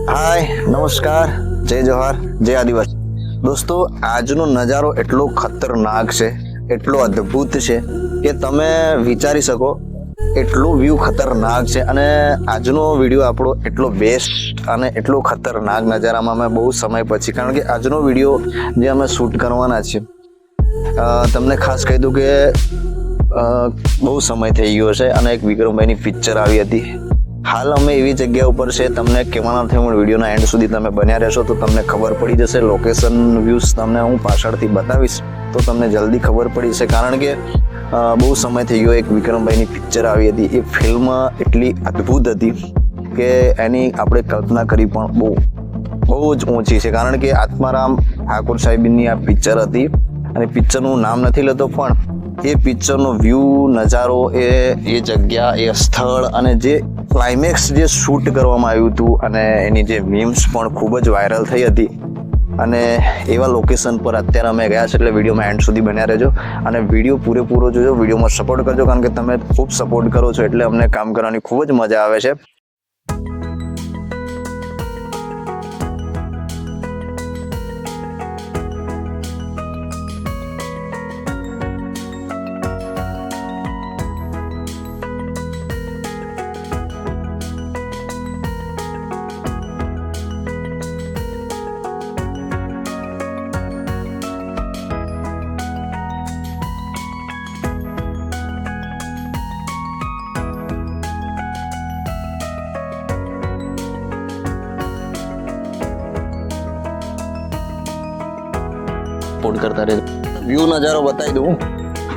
હાય, નમસ્કાર, જય જોહાર, જય આદિવાસી. દોસ્તો, આજનો નજારો એટલો ખતરનાક છે, એટલો અદ્ભુત છે કે તમે વિચારી શકો એટલો વ્યૂ ખતરનાક છે. અને આજનો વિડીયો આપણો એટલો બેસ્ટ અને એટલો ખતરનાક નજારામાં અમે બહુ સમય પછી, કારણ કે આજનો વિડીયો જે અમે શૂટ કરવાના છીએ, તમને ખાસ કહી દઉં કે બહુ સમય થઈ ગયો છે અને એક વિક્રમભાઈની પિક્ચર આવી હતી. હાલ અમે એવી જગ્યા ઉપર છે, તમને કહેવાના થઈ હું વિડીયોના એન્ડ સુધી તમે બન્યા રહેશો તો તમને ખબર પડી જશે. લોકેશન વ્યૂઝ તમને હું પાછળથી બતાવીશ તો તમને જલ્દી ખબર પડી જશે, કારણ કે બહુ સમય થઈ ગયો એક વિક્રમભાઈની પિક્ચર આવી હતી. એ ફિલ્મ એટલી અદ્ભુત હતી કે એની આપણે કલ્પના કરી પણ બહુ જ ઊંચી છે, કારણ કે આત્મારામ ઠાકોર સાહેબની આ પિક્ચર હતી. અને પિક્ચરનું નામ નથી લેતો, પણ એ પિક્ચરનો વ્યૂ, નજારો, એ જગ્યા, એ સ્થળ અને જે ક્લાઇમેક્સ જે શૂટ કરવામાં આવ્યું હતું અને એની જે મીમ્સ પણ ખૂબ જ વાયરલ થઈ હતી. અને એવા લોકેશન પર અત્યારે અમે ગયા છે, એટલે વિડીયોમાં એન્ડ સુધી બન્યા રહેજો અને વિડીયો પૂરેપૂરો જોજો. વિડીયોમાં સપોર્ટ કરજો, કારણ કે તમે ખૂબ સપોર્ટ કરો છો એટલે અમને કામ કરવાની ખૂબ જ મજા આવે છે. સપોર્ટ કરતા રહેજો. વ્યૂ નજારો બતાવી દઉં,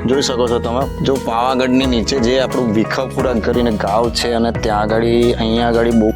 જોઈ શકો છો તમે. જો પાવાગઢની નીચે જે આપણું ભીખાપુરા કરીને ગાંવ છે અને ત્યાં આગળ અહીંયા આગળ બહુ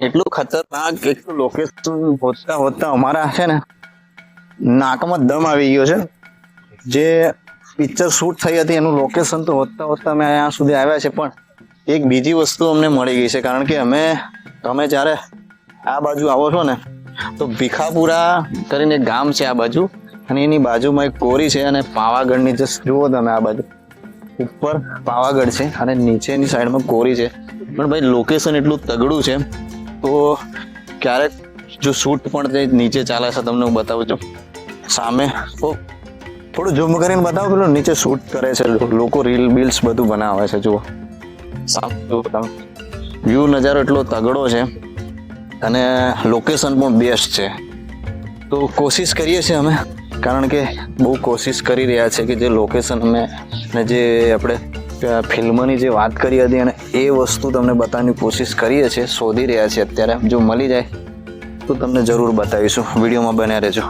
એટલું ખતરનાક એટલું લોકેશન હોતા અમારા છે ને નાકમાં દમ આવી ગયો છે. જે પિક્ચર શૂટ થઈ હતી એનું લોકેશન તો હોતા અમે અહીંયા સુધી આવ્યા છે, પણ એક બીજી વસ્તુ અમને મળી ગઈ છે, કારણ કે તમે જ્યારે આ બાજુ આવો છો ને તો ભીખાપુરા કરીને ગામ છે આ બાજુ, અને એની બાજુમાં એક કોરી છે અને પાવાગઢની જે જુઓ તમે આ બાજુ ઉપર પાવાગઢ છે અને નીચેની સાઈડમાં કોરી છે. પણ ભાઈ લોકેશન એટલું તગડું છે તો ક્યારેક જો શૂટ પણ તે નીચે ચાલે છે, તમને હું બતાવું છું. સામે થોડું ઝૂમ કરીને બતાવો, પેલું નીચે શૂટ કરે છે લોકો, રીલ બીલ્સ બધું બનાવે છે. જુઓ વ્યૂ નજારો એટલો તગડો છે અને લોકેશન પણ બેસ્ટ છે. તો કોશિશ કરીએ છીએ અમે, કારણ કે બહુ કોશિશ કરી રહ્યા છે કે જે લોકેશન અમે ને જે આપણે ફિલ્મની જે વાત કરી હતી અને એ વસ્તુ તમને બતાવવાની કોશિશ કરીએ છીએ, શોધી રહ્યા છીએ અત્યારે. જો મળી જાય તો તમને જરૂર બતાવીશું, વિડીયોમાં બન્યા રહેજો.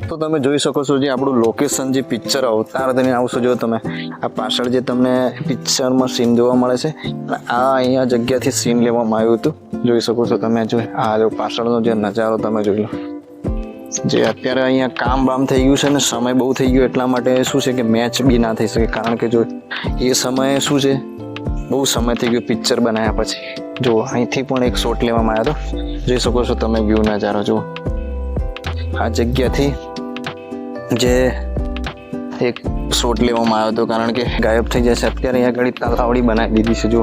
તો તમે જોઈ શકો છો જે આપણું લોકેશન, જે પિક્ચર અવતાર તમે આવશો, જો તમે આ પાછળ જે તમને પિક્ચરમાં સીન જોવા મળે છે, આ અહીંયા જગ્યાથી સીન લેવામાં આવ્યું હતું. જોઈ શકો છો તમે. જો આ જો પાછળનો જે નજારો તમે જોઈ લો. જે અત્યારે અહીંયા કામ બામ થઈ ગયું છે ને સમય બહુ થઈ ગયો, એટલા માટે શું છે કે મેચ બી ના થઈ શકે, કારણ કે જો એ સમયે શું છે બહુ સમય થઈ ગયો પિક્ચર બનાવ્યા પછી. જો અહીંથી પણ એક શોટ લેવામાં આવ્યો હતો, જોઈ શકો છો તમે વ્યૂ નજારો. જુઓ આ જગ્યાથી જે એક શોટ લેવામાં આવ્યો હતો, કારણ કે ગાયબ થઈ જાય છે. અત્યારે અહીંયા ઘડી તલાવડી બનાવી દીધી છે, જો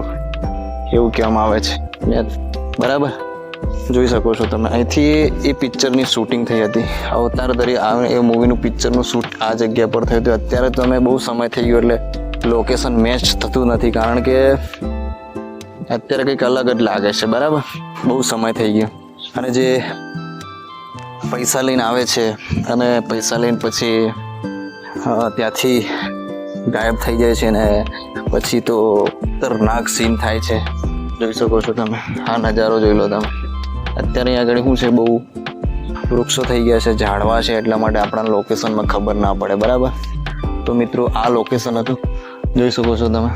એવું કહેવામાં આવે છે, બરાબર. જોઈ શકો છો તમે. અહીંથી એ પિક્ચરની શૂટિંગ થઈ હતી. અવતાર તરી એ મૂવીનું પિક્ચરનું શૂટ આ જગ્યા પર થયું હતું. અત્યારે તમે બહુ સમય થઈ ગયો એટલે લોકેશન મેચ થતું નથી, કારણ કે અત્યારે કંઈક અલગ જ લાગે છે, બરાબર. બહુ સમય થઈ ગયો. અને જે પૈસા લઈને આવે છે અને પૈસા લઈને પછી ત્યાંથી ગાયબ થઈ જાય છે ને પછી તો ખતરનાક સીન થાય છે. જોઈ શકો છો તમે. આ નજારો જોઈ લો તમે. અત્યારે અહીંયા આગળ શું છે, બહુ વૃક્ષો થઈ ગયા છે, ઝાડવા છે, એટલા માટે આપણા લોકેશનમાં ખબર ના પડે. બરાબર. તો મિત્રો આ લોકેશન હતું, જોઈ શકો છો તમે.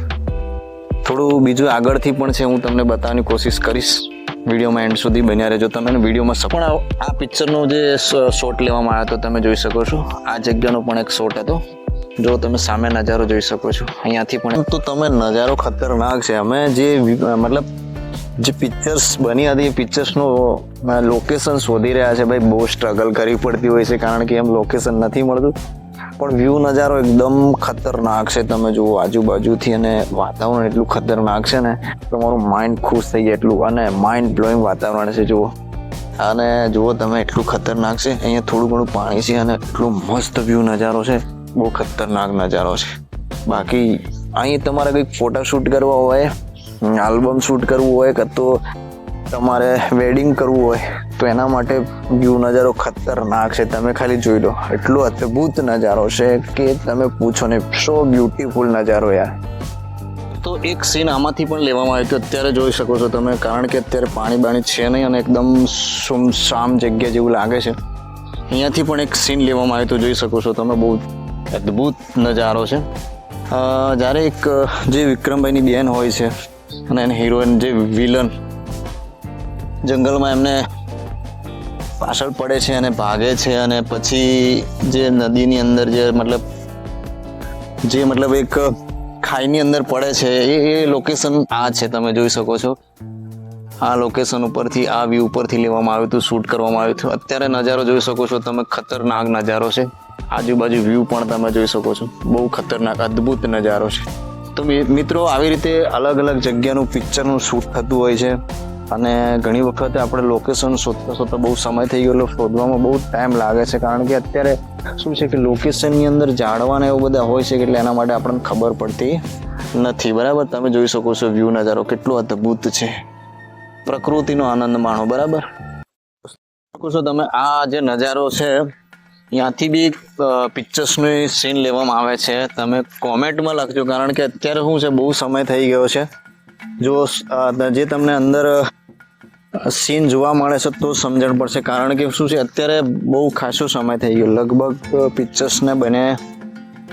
થોડું બીજું આગળથી પણ છે, હું તમને બતાવવાની કોશિશ કરીશ. વિડીયોમાં એન્ડ સુધી બન્યા રહેજો તમે. વિડીયોમાં પણ આ પિક્ચરનો જે શોટ લેવામાં આવ્યો હતો તમે જોઈ શકો છો. આ જગ્યાનો પણ એક શોટ હતો. જો તમે સામે નજારો જોઈ શકો છો અહીંયાથી પણ. તો તમે નજારો ખતરનાક છે. અમે જે મતલબ જે પિક્ચર્સ બની હતી એ પિક્ચર્સનું લોકેશન શોધી રહ્યા છે. ભાઈ બહુ સ્ટ્રગલ કરવી પડતી હોય છે, કારણ કે એમ લોકેશન નથી મળતું. પણ વ્યૂ નજારો એકદમ ખતરનાક છે. તમે જુઓ આજુબાજુથી, અને વાતાવરણ એટલું ખતરનાક છે ને, તમારું માઇન્ડ ખુશ થઈ જાય એટલું, અને માઇન્ડ બ્લોઈંગ વાતાવરણ છે. જુઓ, અને જુઓ તમે, એટલું ખતરનાક છે. અહીંયા થોડું ઘણું પાણી છે, અને એટલું મસ્ત વ્યૂ નજારો છે. બહુ ખતરનાક નજારો છે. બાકી અહીં તમારે કંઈક ફોટોશૂટ કરવા હોય, આલ્બમ શૂટ કરવું હોય, કે તો તમારે વેડિંગ કરવું હોય, તો એના માટે વ્યૂ નજારો ખતરનાક છે. તમે ખાલી જોઈ લો, એટલો અદ્ભુત નજારો છે કે તમે પૂછો ને. સો બ્યુટીફુલ નજારો યાર. તો એક સીન આમાંથી પણ લેવામાં આવ્યો હતો, અત્યારે જોઈ શકો છો તમે, કારણ કે અત્યારે પાણી છે નહીં, અને એકદમ સુમસામ જગ્યા જેવું લાગે છે. અહીંયાથી પણ એક સીન લેવામાં આવ્યો તો જોઈ શકો છો તમે. બહુ અદ્ભુત નજારો છે. જ્યારે એક જે વિક્રમભાઈની બેન હોય છે, અને એને હિરોઈન જે વિલન જંગલમાં એમને પાછળ પડે છે અને ભાગે છે, અને પછી જે નદીની અંદર જે મતલબ એક ખાઈની અંદર પડે છે, એ લોકેશન આ છે. તમે જોઈ શકો છો. આ લોકેશન ઉપરથી, આ વ્યૂ ઉપરથી લેવામાં આવ્યું હતું, શૂટ કરવામાં આવ્યું હતું. અત્યારે નજારો જોઈ શકો છો તમે, ખતરનાક નજારો છે. આજુબાજુ વ્યૂ પણ તમે જોઈ શકો છો. બહુ ખતરનાક અદ્ભુત નજારો છે. તો મિત્રો, આવી રીતે અલગ અલગ જગ્યાનું પિક્ચરનું શૂટ થતું હોય છે. અને ઘણી વખતે આપણે લોકેશન શોધતા બહુ સમય થઈ ગયો, શોધવામાં બહુ ટાઈમ લાગે છે. કારણ કે અત્યારે શું છે કે લોકેશનની અંદર ઝાડવાને એવું બધા હોય છે, એટલે એના માટે આપણને ખબર પડતી નથી. બરાબર. તમે જોઈ શકો છો વ્યૂ નજારો કેટલો અદ્ભુત છે. પ્રકૃતિનો આનંદ માણો. બરાબર. શકો છો તમે. આ જે નજારો છે, ત્યાંથી બી પિક્ચર્સની સીન લેવામાં આવે છે. તમે કોમેન્ટમાં લખજો, કારણ કે અત્યારે શું છે, બહુ સમય થઈ ગયો છે. જો જે તમને અંદર સીન જોવા મળે છે તો સમજણ પડશે. કારણ કે શું છે, અત્યારે બહુ ખાસો સમય થઈ ગયો, લગભગ પિક્ચર્સને બને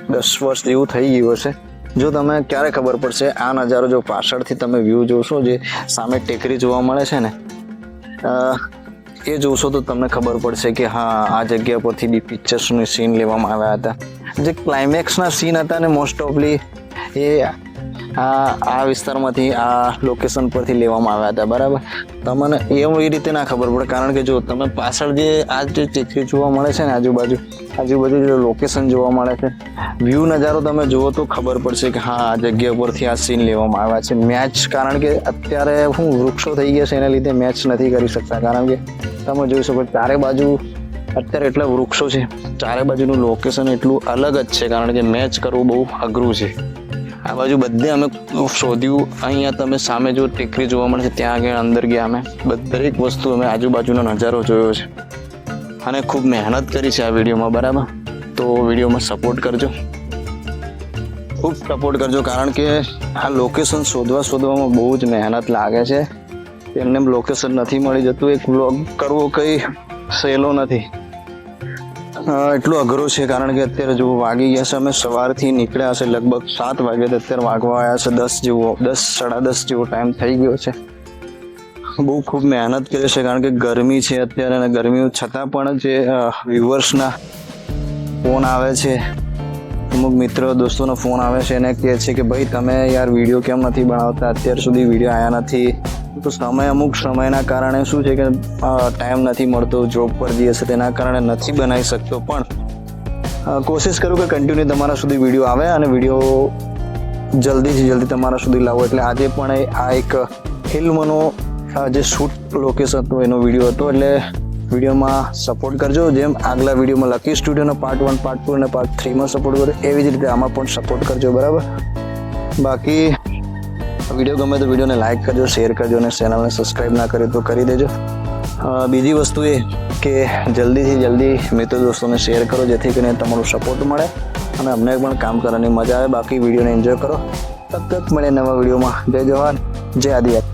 10 વર્ષ જેવું થઈ ગયું હશે. જો તમે ક્યારે ખબર પડશે, આ નજારો જો પાછળથી તમે વ્યૂ જોશો, જે સામે ટેકરી જોવા મળે છે ને, એ જોશો તો તમને ખબર પડશે કે હા, આ જગ્યા પરથી બી પિક્ચર્સની સીન લેવામાં આવ્યા હતા. જે ક્લાઇમેક્સના સીન હતા ને, મોસ્ટ ઓફલી એ આ વિસ્તારમાંથી, આ લોકેશન પરથી લેવામાં આવ્યા હતા. બરાબર. તમને એવું એ રીતે ના ખબર પડે, કારણ કે જો તમે પાછળ જે આ જે ટેકરી જોવા મળે છે ને, આજુબાજુ જે લોકેશન જોવા મળે છે, વ્યૂ નજારો તમે જુઓ તો ખબર પડશે કે હા, આ જગ્યા પરથી આ સીન લેવામાં આવ્યા છે. મેચ, કારણ કે અત્યારે વૃક્ષો થઈ ગયા છે, એના લીધે મેચ નથી કરી શકતા. કારણ કે તમે જોઈ શકો, ચારે બાજુ અત્યારે એટલા વૃક્ષો છે, ચારે બાજુનું લોકેશન એટલું અલગ જ છે, કારણ કે મેચ કરવું બહુ અઘરું છે. આ બાજુ બધે અમે શોધ્યું. અહીંયા તમે સામે જો ટેકરી જોવા મળે છે, ત્યાં આગળ અંદર ગયા અમે. દરેક વસ્તુ અમે આજુબાજુનો નજારો જોયો છે, અને ખૂબ મહેનત કરી છે આ વિડીયોમાં. બરાબર. તો વિડીયોમાં સપોર્ટ કરજો, ખૂબ સપોર્ટ કરજો, કારણ કે આ લોકેશન શોધવામાં બહુ જ મહેનત લાગે છે. એમને લોકેશન નથી મળી જતું. એક વ્લોગ કરવો કંઈ સહેલો નથી, એટલું અઘરું છે. કારણ કે અત્યારે જો વાગી ગયા છે, અમે સવારથી નીકળ્યા છે, લગભગ 7 વાગે, અત્યારે વાગવા આવ્યા છે 10 જેવો, 10-10:30 જેવો ટાઈમ થઈ ગયો છે. બહુ ખૂબ મહેનત કરી છે, કારણ કે ગરમી છે અત્યારે, અને ગરમી છતાં પણ જે વ્યુઅર્સના ફોન આવે છે, અમુક મિત્રો દોસ્તોનો ફોન આવે છે, એને કહે છે કે ભાઈ તમે યાર વિડીયો કેમ નથી બનાવતા, અત્યાર સુધી વિડીયો આવ્યા નથી. તો અમુક સમયના કારણે શું છે કે ટાઈમ નથી મળતો, જોબ પર જઈએ છે, તેના કારણે નથી બનાવી શકતો. પણ કોશિશ કરું કે કન્ટિન્યુ તમારા સુધી વિડીયો આવે, અને વિડીયો જલ્દીથી જલ્દી તમારા સુધી લાવો. એટલે આજે પણ આ એક ફિલ્મનો જે શૂટ લોકેશન હતો એનો વિડીયો હતો. એટલે વિડીયોમાં સપોર્ટ કરજો, જેમ આગલા વિડીયોમાં લકી સ્ટુડિયોનો પાર્ટ 1, પાર્ટ 2 અને પાર્ટ 3માં સપોર્ટ કર્યો, એવી જ રીતે આમાં પણ સપોર્ટ કરજો. બરાબર. બાકી વિડીયો ગમે તો વિડીયોને લાઇક કરજો, શેર કરજો, અને ચેનલને સબસ્ક્રાઈબ ના કર્યું તો કરી દેજો. બીજી વસ્તુ એ કે જલ્દીથી જલ્દી મિત્રો દોસ્તોને શેર કરો, જેથી કરીને તમારું સપોર્ટ મળે અને અમને પણ કામ કરવાની મજા આવે. બાકી વિડીયોને એન્જોય કરો. તબ તક મળે નવા વિડીયોમાં. જય જવાન, જય આદિવાસી.